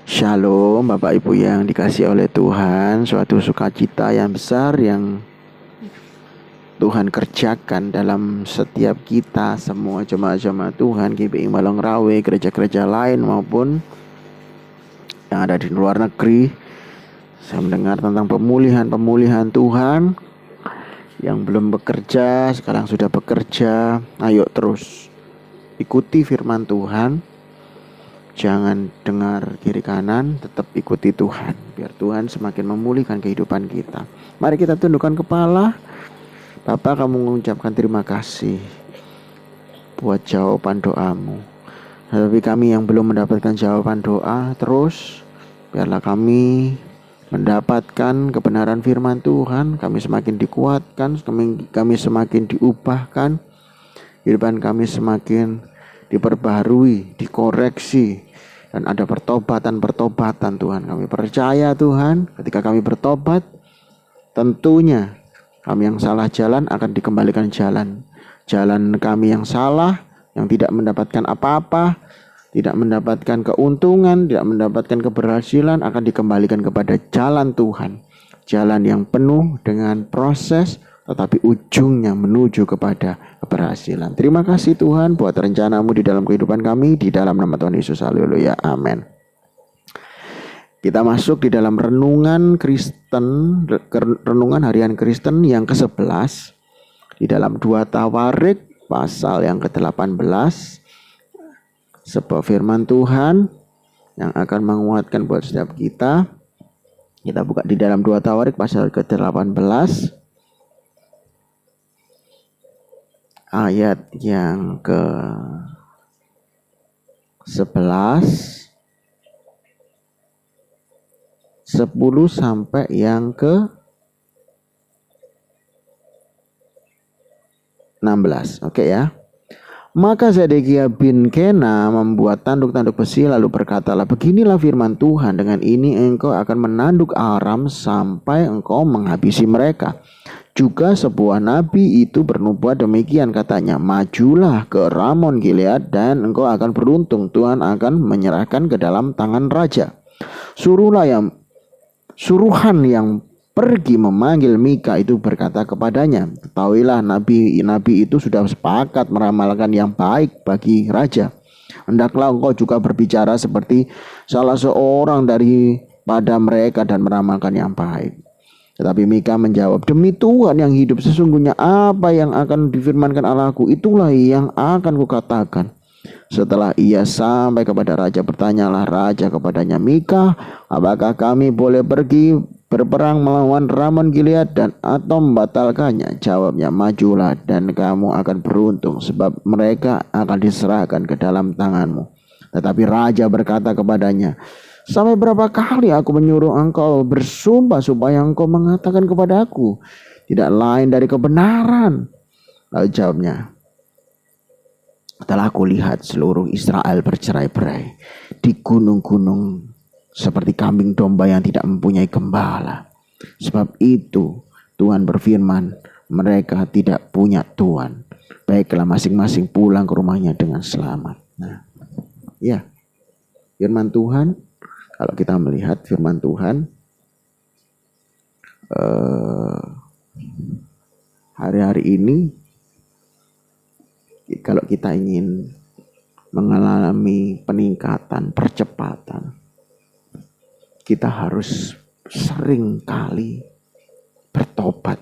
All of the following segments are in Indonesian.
Shalom Bapak Ibu yang dikasihi oleh Tuhan. Suatu sukacita yang besar yang Tuhan kerjakan dalam setiap kita, semua jemaat-jemaat Tuhan, GBI Malong Rawe, gereja-gereja lain maupun yang ada di luar negeri. Saya mendengar tentang pemulihan Tuhan. Yang belum bekerja sekarang sudah bekerja. Ayo terus ikuti firman Tuhan. Jangan dengar kiri kanan, tetap ikuti Tuhan. Biar Tuhan semakin memulihkan kehidupan kita. Mari kita tundukkan kepala. Bapak, kamu mengucapkan terima kasih buat jawaban doamu. Tetapi kami yang belum mendapatkan jawaban doa, terus biarlah kami mendapatkan kebenaran firman Tuhan. Kami semakin dikuatkan, kami semakin diubahkan. Kehidupan kami semakin diperbaharui, dikoreksi. Dan ada pertobatan Tuhan. Kami percaya Tuhan, ketika kami bertobat, tentunya kami yang salah jalan akan dikembalikan jalan. Jalan kami yang salah, yang tidak mendapatkan apa-apa, tidak mendapatkan keuntungan, tidak mendapatkan keberhasilan, akan dikembalikan kepada jalan Tuhan. Jalan yang penuh dengan proses, tetapi ujungnya menuju kepada keberhasilan. Terima kasih Tuhan buat rencanamu di dalam kehidupan kami, di dalam nama Tuhan Yesus. Haleluya, amin. Kita masuk di dalam renungan harian Kristen yang ke-11 di dalam 2 Tawarik pasal yang ke-18. Sebuah firman Tuhan yang akan menguatkan buat setiap kita. Kita buka di dalam 2 Tawarik pasal ke-18 ayat yang ke-11, 10 sampai yang ke-16. Oke ya. Maka Zedekia bin Kena membuat tanduk-tanduk besi lalu berkatalah, beginilah firman Tuhan, dengan ini engkau akan menanduk Aram sampai engkau menghabisi mereka. Juga sebuah nabi itu bernubuat demikian, katanya, majulah ke Ramon Gilead dan engkau akan beruntung, Tuhan akan menyerahkan ke dalam tangan raja. Suruhan yang pergi memanggil Mika itu berkata kepadanya, ketahuilah nabi itu sudah sepakat meramalkan yang baik bagi raja. Hendaklah engkau juga berbicara seperti salah seorang daripada mereka dan meramalkan yang baik. Tetapi Mika menjawab, demi Tuhan yang hidup, sesungguhnya apa yang akan difirmankan Allahku, itulah yang akan kukatakan. Setelah ia sampai kepada raja, bertanyalah raja kepadanya, Mika, apakah kami boleh pergi berperang melawan Ramon Gilead dan atau membatalkannya? Jawabnya, majulah dan kamu akan beruntung, sebab mereka akan diserahkan ke dalam tanganmu. Tetapi raja berkata kepadanya, sampai berapa kali aku menyuruh engkau bersumpah supaya engkau mengatakan kepada aku tidak lain dari kebenaran? Lalu jawabnya, setelah aku lihat seluruh Israel bercerai-berai di gunung-gunung seperti kambing domba yang tidak mempunyai gembala. Sebab itu Tuhan berfirman, mereka tidak punya Tuhan. Baiklah masing-masing pulang ke rumahnya dengan selamat. Nah, ya, firman Tuhan. Kalau kita melihat firman Tuhan, hari-hari ini, kalau kita ingin mengalami peningkatan, percepatan, kita harus sering kali bertobat.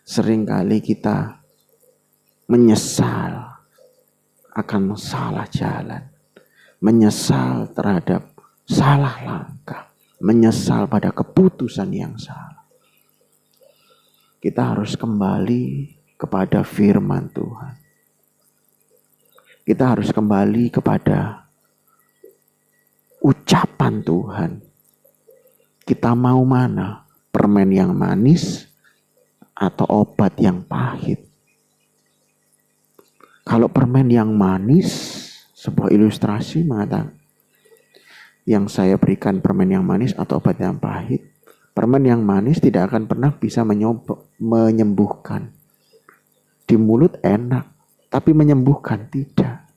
Sering kali kita menyesal akan salah jalan, menyesal terhadap salah langkah, menyesal pada keputusan yang salah. Kita harus kembali kepada firman Tuhan. Kita harus kembali kepada ucapan Tuhan. Kita mau mana? Permen yang manis atau obat yang pahit? Kalau permen yang manis, sebuah ilustrasi mengatakan, yang saya berikan permen yang manis atau obat yang pahit. Permen yang manis tidak akan pernah bisa menyembuhkan. Di mulut enak, tapi menyembuhkan tidak.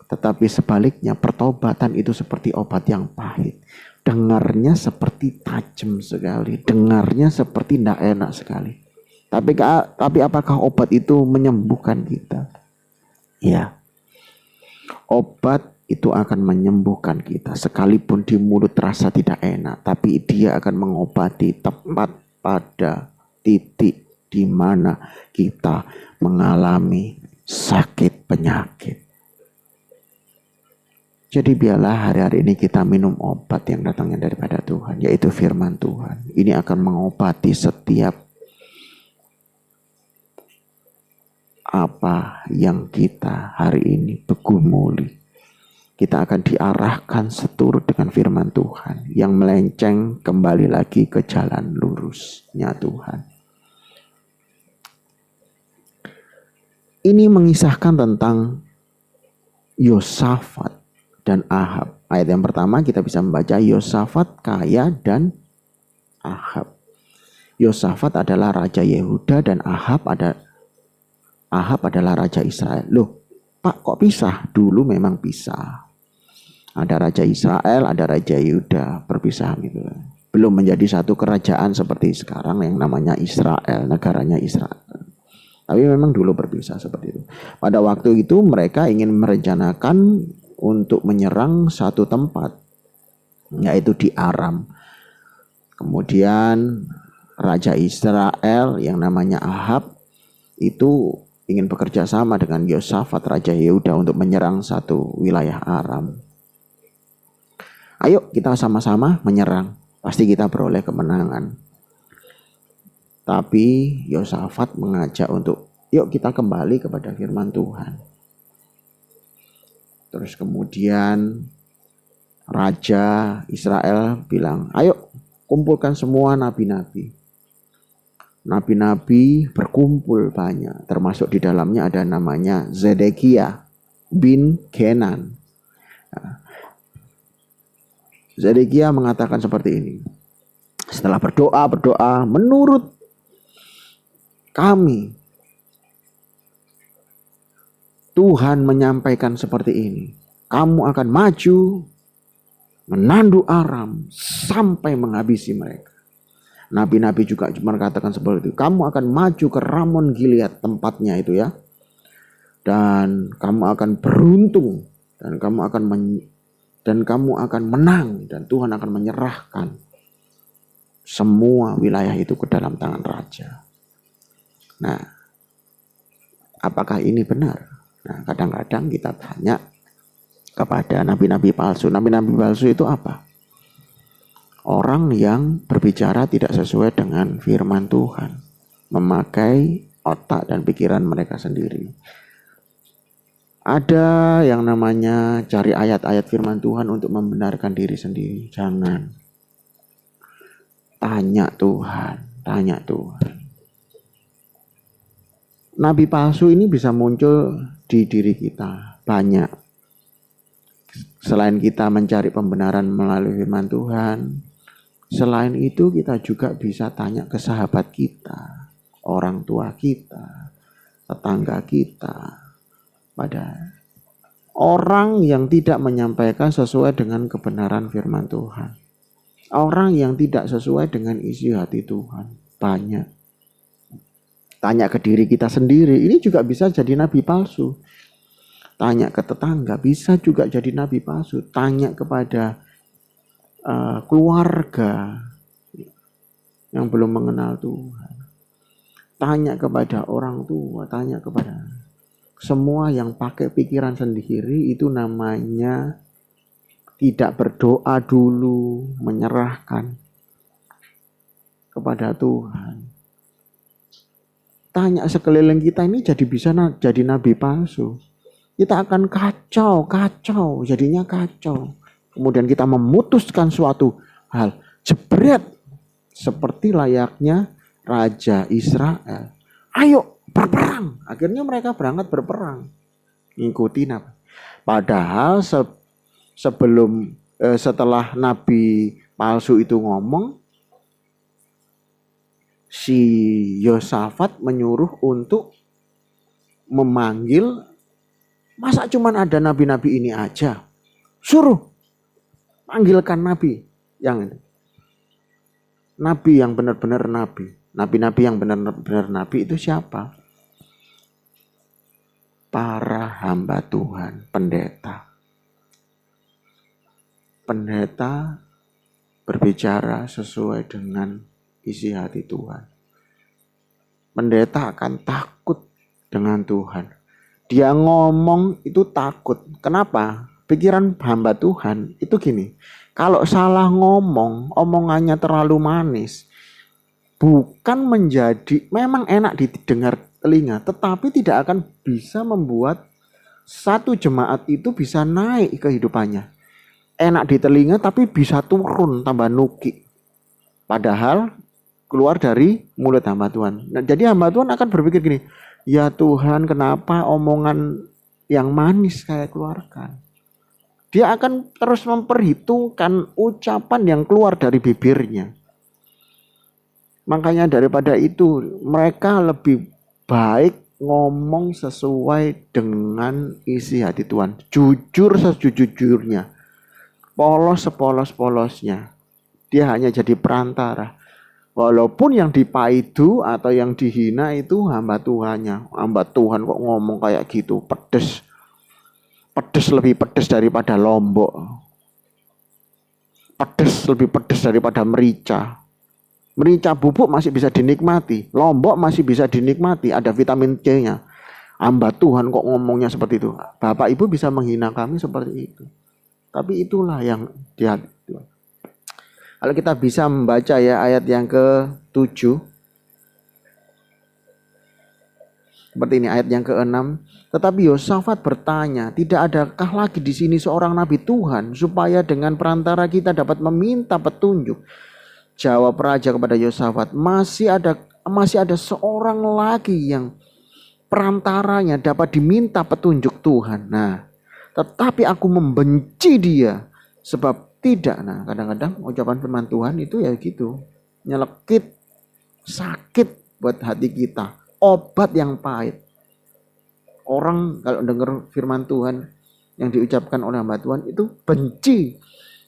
Tetapi sebaliknya pertobatan itu seperti obat yang pahit. Dengarnya seperti tajam sekali. Dengarnya seperti tidak enak sekali. Tapi apakah obat itu menyembuhkan kita? Ya. Obat itu akan menyembuhkan kita. Sekalipun di mulut terasa tidak enak. Tapi dia akan mengobati tepat pada titik di mana kita mengalami sakit penyakit. Jadi biarlah hari-hari ini kita minum obat yang datangnya daripada Tuhan, yaitu firman Tuhan. Ini akan mengobati setiap apa yang kita hari ini begumuli. Kita akan diarahkan seturut dengan firman Tuhan yang melenceng kembali lagi ke jalan lurusnya Tuhan. Ini mengisahkan tentang Yosafat dan Ahab. Ayat yang pertama kita bisa membaca Yosafat kaya dan Ahab. Yosafat adalah raja Yehuda dan Ahab adalah raja Israel. Loh, Pak kok pisah? Dulu memang pisah. Ada raja Israel, ada raja Yehuda, perpisahan gitu. Belum menjadi satu kerajaan seperti sekarang yang namanya Israel, negaranya Israel. Tapi memang dulu berpisah seperti itu. Pada waktu itu mereka ingin merencanakan untuk menyerang satu tempat, yaitu di Aram. Kemudian raja Israel yang namanya Ahab itu ingin bekerja sama dengan Yosafat raja Yehuda untuk menyerang satu wilayah Aram. Ayo kita sama-sama menyerang, pasti kita beroleh kemenangan. Tapi Yosafat mengajak untuk yuk kita kembali kepada firman Tuhan. Terus kemudian raja Israel bilang, ayo kumpulkan semua nabi-nabi. Nabi-nabi berkumpul banyak, termasuk di dalamnya ada namanya Zedekiah bin Kenan. Zedekiah mengatakan seperti ini. Setelah berdoa, menurut kami, Tuhan menyampaikan seperti ini. Kamu akan maju, menandu Aram, sampai menghabisi mereka. Nabi-nabi juga mengatakan seperti itu. Kamu akan maju ke Ramon Gilead, tempatnya itu ya. Dan kamu akan beruntung. Dan kamu akan menang. Dan Tuhan akan menyerahkan semua wilayah itu ke dalam tangan raja. Nah, apakah ini benar? Nah, kadang-kadang kita tanya kepada nabi-nabi palsu. Nabi-nabi palsu itu apa? Orang yang berbicara tidak sesuai dengan firman Tuhan. Memakai otak dan pikiran mereka sendiri. Ada yang namanya cari ayat-ayat firman Tuhan untuk membenarkan diri sendiri. Jangan. Tanya Tuhan. Nabi palsu ini bisa muncul di diri kita. Banyak. Selain kita mencari pembenaran melalui firman Tuhan, selain itu kita juga bisa tanya ke sahabat kita, orang tua kita, tetangga kita, pada orang yang tidak menyampaikan sesuai dengan kebenaran firman Tuhan. Orang yang tidak sesuai dengan isi hati Tuhan. Banyak. Tanya ke diri kita sendiri, ini juga bisa jadi nabi palsu. Tanya ke tetangga, bisa juga jadi nabi palsu. Tanya kepada keluarga yang belum mengenal Tuhan. Tanya kepada orang tua, tanya kepada semua yang pakai pikiran sendiri, itu namanya tidak berdoa dulu, menyerahkan kepada Tuhan. Tanya sekeliling kita ini bisa jadi nabi palsu. Kita akan kacau, jadinya kacau. Kemudian kita memutuskan suatu hal, jebret, seperti layaknya raja Israel. Ayo berperang. Akhirnya mereka berangkat berperang. Ngikutin apa? Padahal setelah nabi palsu itu ngomong, si Yosafat menyuruh untuk memanggil Masa cuman ada nabi-nabi ini aja? Suruh panggilkan nabi yang ini. Nabi yang benar-benar nabi. Nabi-nabi yang benar-benar nabi itu siapa? Para hamba Tuhan, pendeta. Pendeta berbicara sesuai dengan isi hati Tuhan. Pendeta akan takut dengan Tuhan. Dia ngomong itu takut. Kenapa? Pikiran hamba Tuhan itu gini. Kalau salah ngomong, omongannya terlalu manis, bukan menjadi, memang enak didengar telinga, tetapi tidak akan bisa membuat satu jemaat itu bisa naik kehidupannya. Enak di telinga tapi bisa turun tambah nuki. Padahal keluar dari mulut hamba Tuhan. Nah, jadi hamba Tuhan akan berpikir gini, ya Tuhan, kenapa omongan yang manis saya keluarkan? Dia akan terus memperhitungkan ucapan yang keluar dari bibirnya. Makanya daripada itu, mereka lebih baik ngomong sesuai dengan isi hati Tuhan. Jujur sejujurnya. Polos sepolos-polosnya. Dia hanya jadi perantara. Walaupun yang dipaidu atau yang dihina itu hamba Tuhannya. Hamba Tuhan kok ngomong kayak gitu, pedes. Pedes lebih pedes daripada lombok. Pedes lebih pedes daripada merica. Merica bubuk masih bisa dinikmati. Lombok masih bisa dinikmati, ada vitamin C-nya. Hamba Tuhan kok ngomongnya seperti itu. Bapak Ibu bisa menghina kami seperti itu. Tapi itulah yang dia. Kalau kita bisa membaca ya ayat yang ke-7. Seperti ini ayat yang ke-6. Tetapi Yosafat bertanya, tidak adakah lagi di sini seorang nabi Tuhan supaya dengan perantara kita dapat meminta petunjuk? Jawab raja kepada Yosafat, masih ada seorang lagi yang perantaranya dapat diminta petunjuk Tuhan. Nah, tetapi aku membenci dia sebab tidak. Nah, kadang-kadang ucapan firman Tuhan itu ya gitu. Nyelekit, sakit buat hati kita. Obat yang pahit. Orang kalau dengar firman Tuhan yang diucapkan oleh hamba Tuhan itu benci.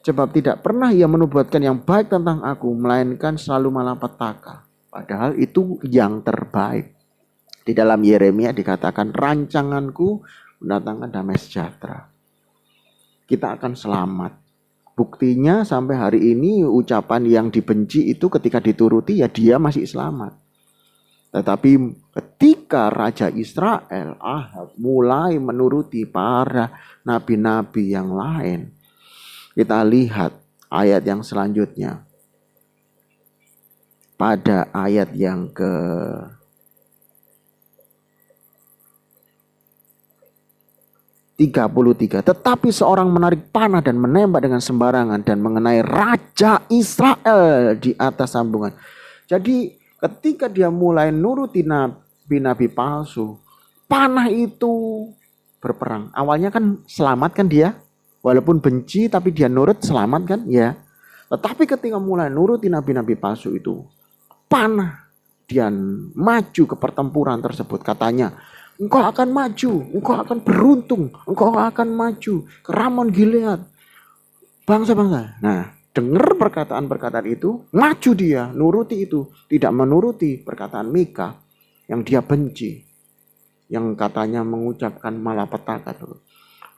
Sebab tidak pernah ia menubuatkan yang baik tentang aku, melainkan selalu malapetaka. Padahal itu yang terbaik. Di dalam Yeremia dikatakan, rancanganku mendatangkan damai sejahtera. Kita akan selamat. Buktinya sampai hari ini ucapan yang dibenci itu ketika dituruti ya dia masih selamat. Tetapi ketika Raja Israel Ahab mulai menuruti para nabi-nabi yang lain, kita lihat ayat yang selanjutnya. Pada ayat yang ke-33. Tetapi seorang menarik panah dan menembak dengan sembarangan dan mengenai Raja Israel di atas sambungan. Jadi ketika dia mulai nuruti nabi-nabi palsu, panah itu berperang. Awalnya kan selamat kan dia. Walaupun benci tapi dia nurut, selamat kan ya. Tetapi ketika mulai nuruti nabi-nabi palsu itu, panah, dia maju ke pertempuran tersebut. Katanya, engkau akan maju, engkau akan beruntung, engkau akan maju ke Ramon Gilead, bangsa-bangsa. Nah, dengar perkataan-perkataan itu, maju dia, nuruti itu. Tidak menuruti perkataan Mika yang dia benci, yang katanya mengucapkan malapetaka.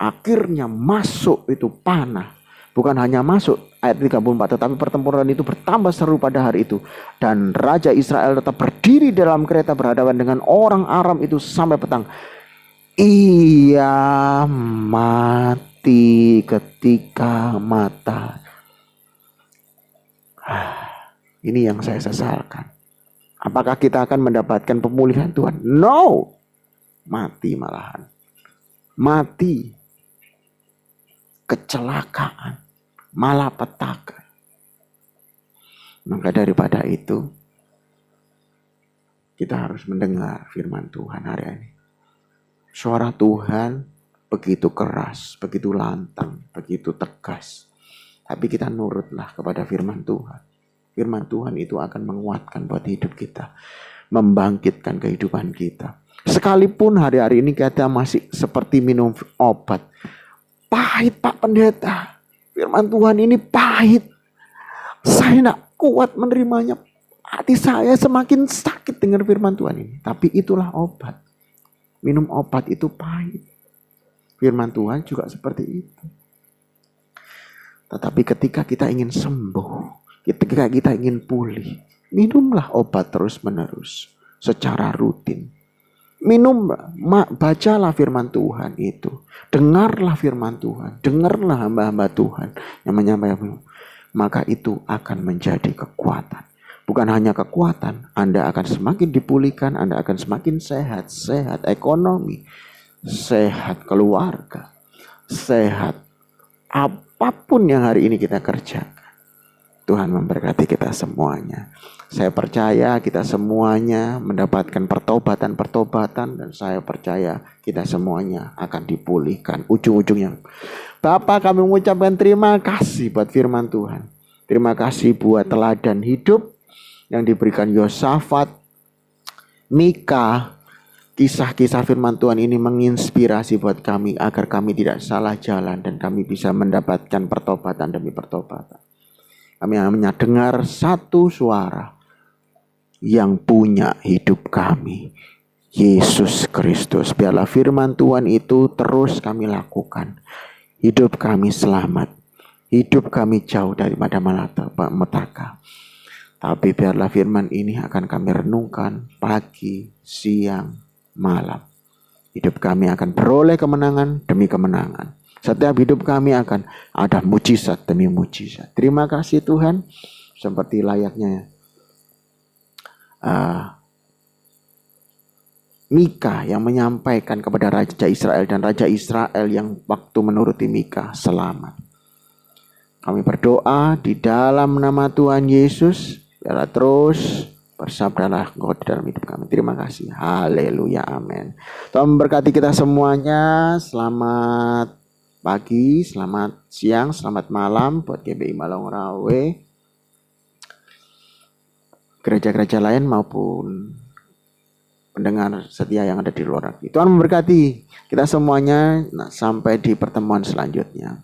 Akhirnya masuk itu panah. Bukan hanya masuk ayat 34, tetapi pertempuran itu bertambah seru pada hari itu. Dan Raja Israel tetap berdiri dalam kereta berhadapan dengan orang Aram itu sampai petang. Ia mati ketika mata. Ini yang saya sesalkan. Apakah kita akan mendapatkan pemulihan Tuhan? No. Mati malahan. Mati. Kecelakaan, malapetaka. Maka daripada itu, kita harus mendengar firman Tuhan hari ini. Suara Tuhan begitu keras, begitu lantang, begitu tegas. Tapi kita nurutlah kepada firman Tuhan. Firman Tuhan itu akan menguatkan buat hidup kita, membangkitkan kehidupan kita. Sekalipun hari-hari ini kita masih seperti minum obat. Pahit Pak Pendeta. Firman Tuhan ini pahit. Saya tidak kuat menerimanya. Hati saya semakin sakit dengan firman Tuhan ini. Tapi itulah obat. Minum obat itu pahit. Firman Tuhan juga seperti itu. Tetapi ketika kita ingin sembuh, ketika kita ingin pulih, minumlah obat terus-menerus secara rutin. Minumlah, bacalah firman Tuhan itu. Dengarlah firman Tuhan. Dengarlah hamba-hamba Tuhan yang menyampaikan. Maka itu akan menjadi kekuatan. Bukan hanya kekuatan, Anda akan semakin dipulihkan, Anda akan semakin sehat, sehat ekonomi, sehat keluarga, sehat apapun yang hari ini kita kerjakan. Tuhan memberkati kita semuanya. Saya percaya kita semuanya mendapatkan pertobatan dan saya percaya kita semuanya akan dipulihkan ujung-ujungnya. Bapak, kami mengucapkan terima kasih buat firman Tuhan. Terima kasih buat teladan hidup yang diberikan Yosafat, Mika. Kisah-kisah firman Tuhan ini menginspirasi buat kami agar kami tidak salah jalan dan kami bisa mendapatkan pertobatan demi pertobatan. Kami hanya dengar satu suara yang punya hidup kami, Yesus Kristus. Biarlah firman Tuhan itu terus kami lakukan. Hidup kami selamat, hidup kami jauh daripada malapetaka. Tapi biarlah firman ini akan kami renungkan pagi, siang, malam. Hidup kami akan beroleh kemenangan demi kemenangan. Setiap hidup kami akan ada mujizat demi mujizat. Terima kasih Tuhan. Seperti layaknya Mika yang menyampaikan kepada Raja Israel. Dan Raja Israel yang waktu menuruti Mika selamat. Kami berdoa di dalam nama Tuhan Yesus. Biarlah terus bersabdalah Engkau di dalam hidup kami. Terima kasih. Haleluya. Amin. Tuhan memberkati kita semuanya. Selamat pagi, selamat siang, selamat malam buat GBI Malong Rawe, gereja-gereja lain maupun pendengar setia yang ada di luar negeri. Tuhan memberkati kita semuanya. Sampai di pertemuan selanjutnya.